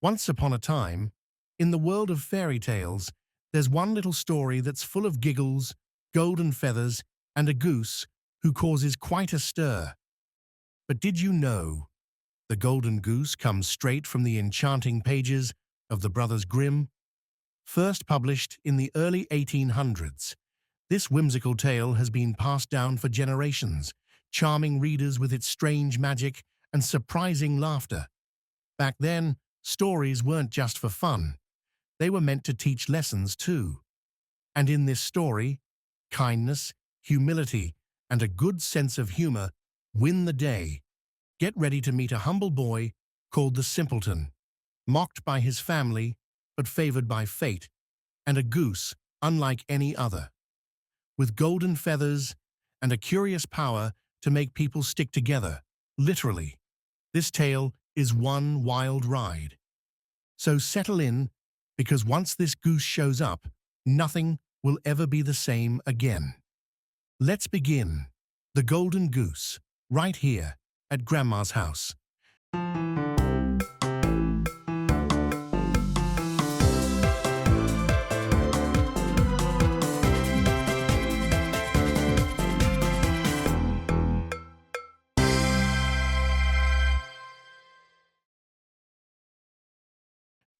Once upon a time, in the world of fairy tales, there's one little story that's full of giggles, golden feathers, and a goose who causes quite a stir. But did you know the golden goose comes straight from the enchanting pages of the brothers Grimm? First published in the early 1800s, this whimsical tale has been passed down for generations, charming readers with its strange magic and surprising laughter. Back then, stories weren't just for fun. They were meant to teach lessons too. And in this story, kindness, humility, and a good sense of humor win the day. Get ready to meet a humble boy called the Simpleton, mocked by his family but favored by fate, and a goose unlike any other, with golden feathers and a curious power to make people stick together, literally. This tale is one wild ride. So settle in, because once this goose shows up, nothing will ever be the same again. Let's begin. The Golden Goose, right here at Grandma's house.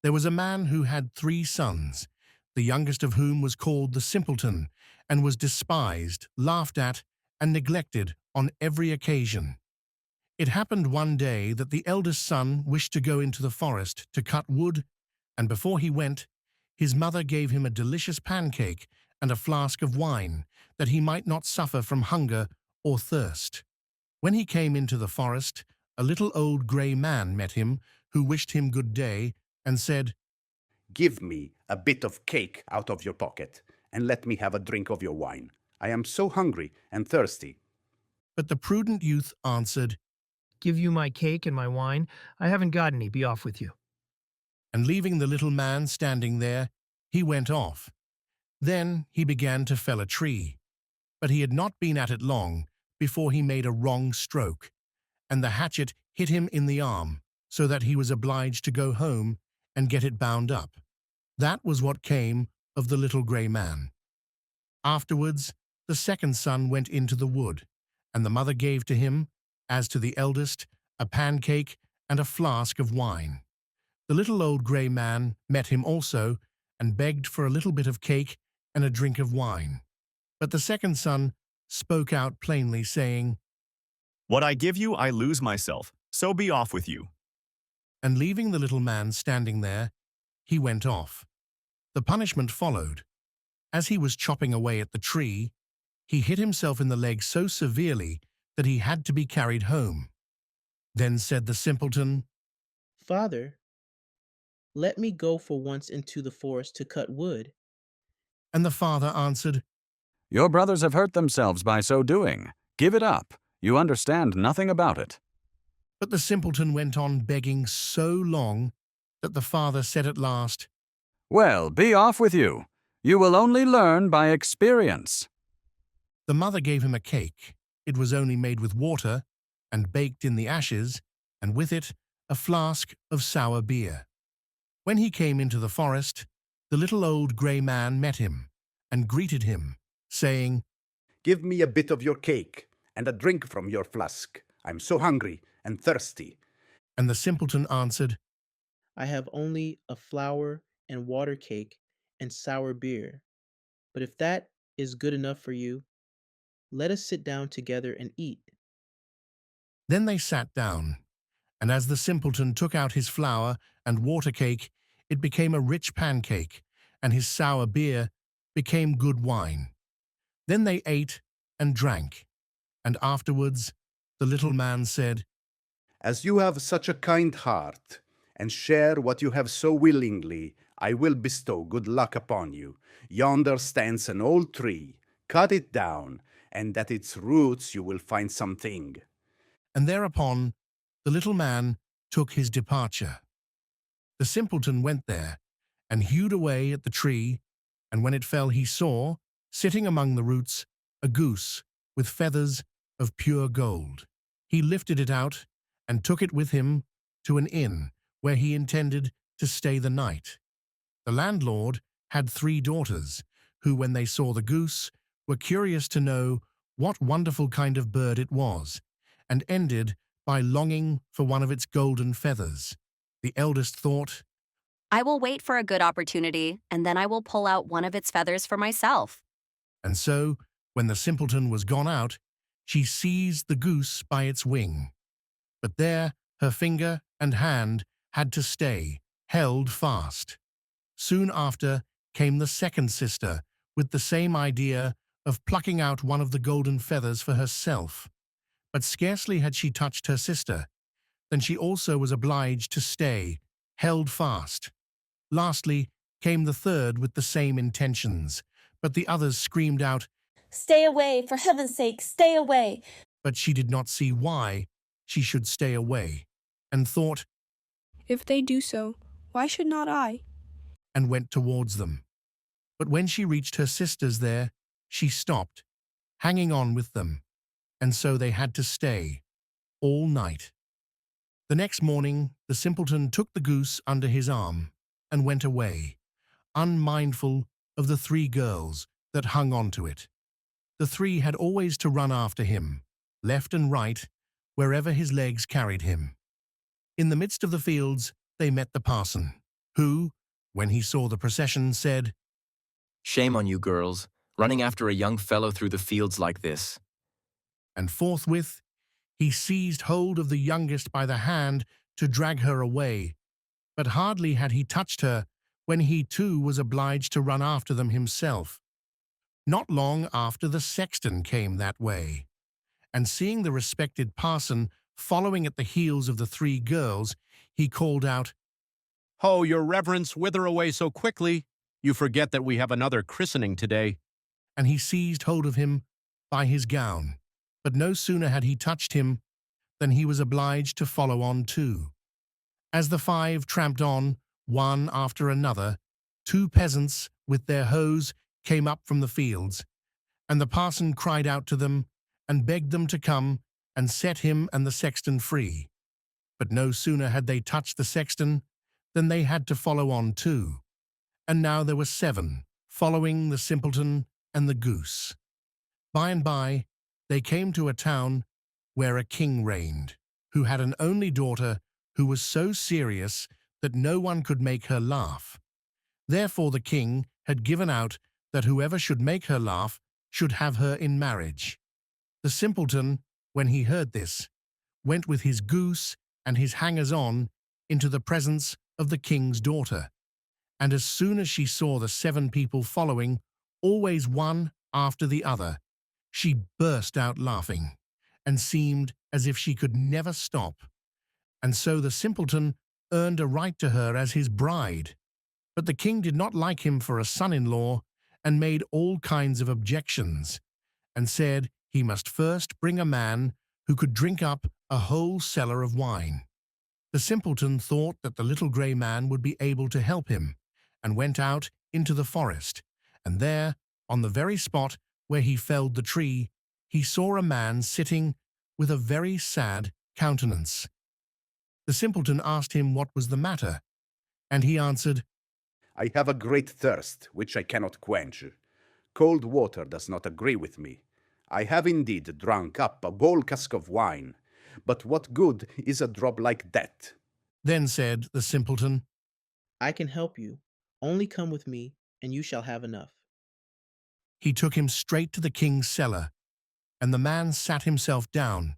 There was a man who had 3 sons, the youngest of whom was called the Simpleton, and was despised, laughed at, and neglected on every occasion. It happened one day that the eldest son wished to go into the forest to cut wood, and before he went, his mother gave him a delicious pancake and a flask of wine, that he might not suffer from hunger or thirst. When he came into the forest, a little old grey man met him, who wished him good day, and said, "Give me a bit of cake out of your pocket, and let me have a drink of your wine. I am so hungry and thirsty." But the prudent youth answered, "Give you my cake and my wine? I haven't got any. Be off with you." and leaving the little man standing there, he went off. Then he began to fell a tree, but he had not been at it long before he made a wrong stroke, and the hatchet hit him in the arm, so that he was obliged to go home and get it bound up. That was what came of the little grey man. Afterwards, the second son went into the wood, and the mother gave to him, as to the eldest, a pancake and a flask of wine. The little old grey man met him also, and begged for a little bit of cake and a drink of wine. But the second son spoke out plainly, saying, "What I give you, I lose myself, so be off with you." and leaving the little man standing there, he went off. The punishment followed. As he was chopping away at the tree, he hit himself in the leg so severely that he had to be carried home. Then said the Simpleton, "Father, let me go for once into the forest to cut wood." and the father answered, "Your brothers have hurt themselves by so doing. Give it up. You understand nothing about it." But the Simpleton went on begging so long that the father said at last, "Well, be off with you. You will only learn by experience." The mother gave him a cake. It was only made with water and baked in the ashes, and with it a flask of sour beer. When he came into the forest, the little old grey man met him and greeted him, saying, "Give me a bit of your cake and a drink from your flask. I'm so hungry and thirsty." and the Simpleton answered, "I have only a flour and water cake and sour beer. But if that is good enough for you, let us sit down together and eat." Then they sat down, and as the Simpleton took out his flour and water cake, it became a rich pancake, and his sour beer became good wine. Then they ate and drank, and afterwards the little man said, "As you have such a kind heart, and share what you have so willingly, I will bestow good luck upon you. Yonder stands an old tree. Cut it down, and at its roots you will find something." and thereupon the little man took his departure. The Simpleton went there and hewed away at the tree, and when it fell he saw, sitting among the roots, a goose with feathers of pure gold. He lifted it out and took it with him to an inn where he intended to stay the night. The landlord had 3 daughters, who, when they saw the goose, were curious to know what wonderful kind of bird it was, and ended by longing for one of its golden feathers. The eldest thought, I will wait for a good opportunity, and then I will pull out one of its feathers for myself. and so, when the simpleton was gone out, she seized the goose by its wing. But there her finger and hand had to stay, held fast. Soon after came the second sister, with the same idea of plucking out one of the golden feathers for herself. But scarcely had she touched her sister, than she also was obliged to stay, held fast. Lastly came the third with the same intentions, but the others screamed out, Stay away, for heaven's sake, stay away. but she did not see why she should stay away, and thought, If they do so, why should not I? and went towards them. But when she reached her sisters there, she stopped, hanging on with them, and so they had to stay all night. The next morning, the simpleton took the goose under his arm and went away, unmindful of the 3 girls that hung on to it. The 3 had always to run after him, left and right, wherever his legs carried him. In the midst of the fields, they met the parson, who, when he saw the procession, said, Shame on you, girls, running after a young fellow through the fields like this. and forthwith he seized hold of the youngest by the hand to drag her away. But hardly had he touched her when he too was obliged to run after them himself. Not long after, the sexton came that way, and seeing the respected parson following at the heels of the 3 girls, he called out, Ho, your reverence, whither away so quickly? You forget that we have another christening today. and he seized hold of him by his gown. But no sooner had he touched him than he was obliged to follow on too. As the 5 tramped on, one after another, 2 peasants with their hoes came up from the fields, and the parson cried out to them and begged them to come and set him and the sexton free. But no sooner had they touched the sexton than they had to follow on too. And now there were 7, following the simpleton and the goose. By and by, they came to a town where a king reigned, who had an only daughter who was so serious that no one could make her laugh. Therefore the king had given out that whoever should make her laugh should have her in marriage. The simpleton, when he heard this, went with his goose and his hangers-on into the presence of the king's daughter. And as soon as she saw the 7 people following, always one after the other, she burst out laughing, and seemed as if she could never stop. And so the simpleton earned a right to her as his bride. But the king did not like him for a son-in-law, and made all kinds of objections, and said he must first bring a man who could drink up a whole cellar of wine. The simpleton thought that the little grey man would be able to help him, and went out into the forest, and there, on the very spot where he felled the tree, he saw a man sitting with a very sad countenance. The simpleton asked him what was the matter, and he answered, I have a great thirst, which I cannot quench. Cold water does not agree with me. I have indeed drunk up a whole cask of wine, but what good is a drop like that? Then said the simpleton, I can help you. Only come with me, and you shall have enough. He took him straight to the king's cellar, and the man sat himself down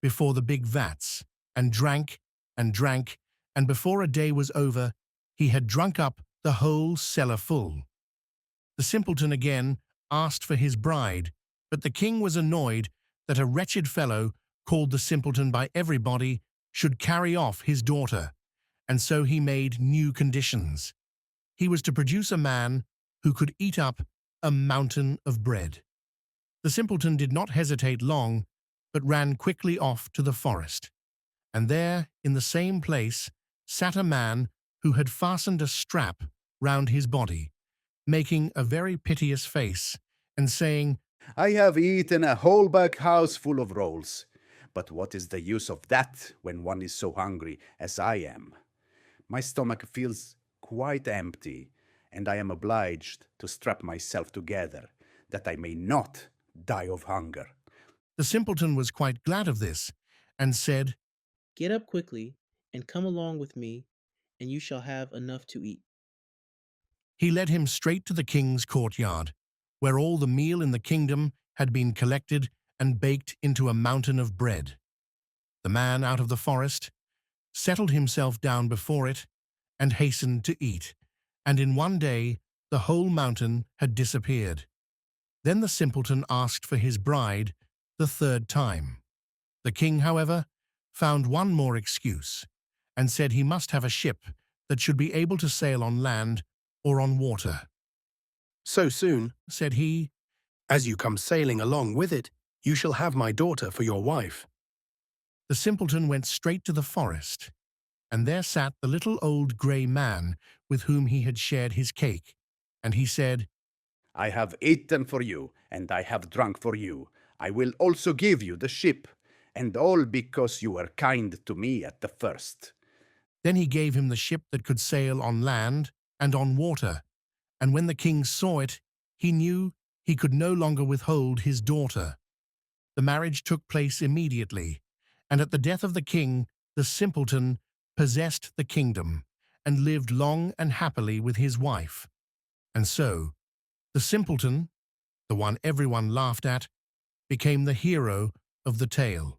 before the big vats, and drank, and before a day was over, he had drunk up the whole cellar full. The simpleton again asked for his bride, but the king was annoyed that a wretched fellow, called the simpleton by everybody, should carry off his daughter, and so he made new conditions. He was to produce a man who could eat up a mountain of bread. The simpleton did not hesitate long, but ran quickly off to the forest. And there, in the same place, sat a man who had fastened a strap round his body, making a very piteous face, and saying, I have eaten a whole back house full of rolls. But what is the use of that when one is so hungry as I am? My stomach feels quite empty, and I am obliged to strap myself together that I may not die of hunger. The simpleton was quite glad of this, and said, Get up quickly and come along with me, and you shall have enough to eat. He led him straight to the king's courtyard, where all the meal in the kingdom had been collected and baked into a mountain of bread. The man out of the forest settled himself down before it and hastened to eat, and in one day the whole mountain had disappeared. Then the simpleton asked for his bride the third time. The king, however, found one more excuse, and said he must have a ship that should be able to sail on land or on water. "So soon," Said he, "as you come sailing along with it, you shall have my daughter for your wife." the simpleton went straight to the forest, and there sat the little old grey man with whom he had shared his cake, and he said, I have eaten for you, and I have drunk for you. I will also give you the ship, and all because you were kind to me at the first. Then he gave him the ship that could sail on land and on water, and when the king saw it, he knew he could no longer withhold his daughter. The marriage took place immediately, and at the death of the king, the simpleton possessed the kingdom and lived long and happily with his wife. And so, the simpleton, the one everyone laughed at, became the hero of the tale.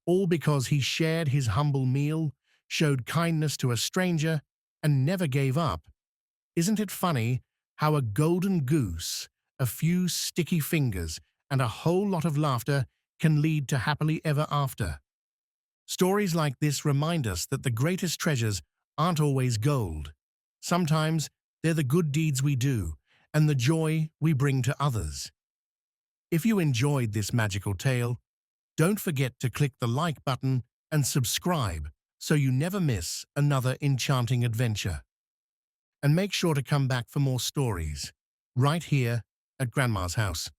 All because he shared his humble meal, showed kindness to a stranger, and never gave up. Isn't it funny how a golden goose, a few sticky fingers, and a whole lot of laughter can lead to happily ever after? Stories like this remind us that the greatest treasures aren't always gold. Sometimes they're the good deeds we do and the joy we bring to others. If you enjoyed this magical tale, don't forget to click the like button and subscribe so you never miss another enchanting adventure. And make sure to come back for more stories, right here at Grandma's house.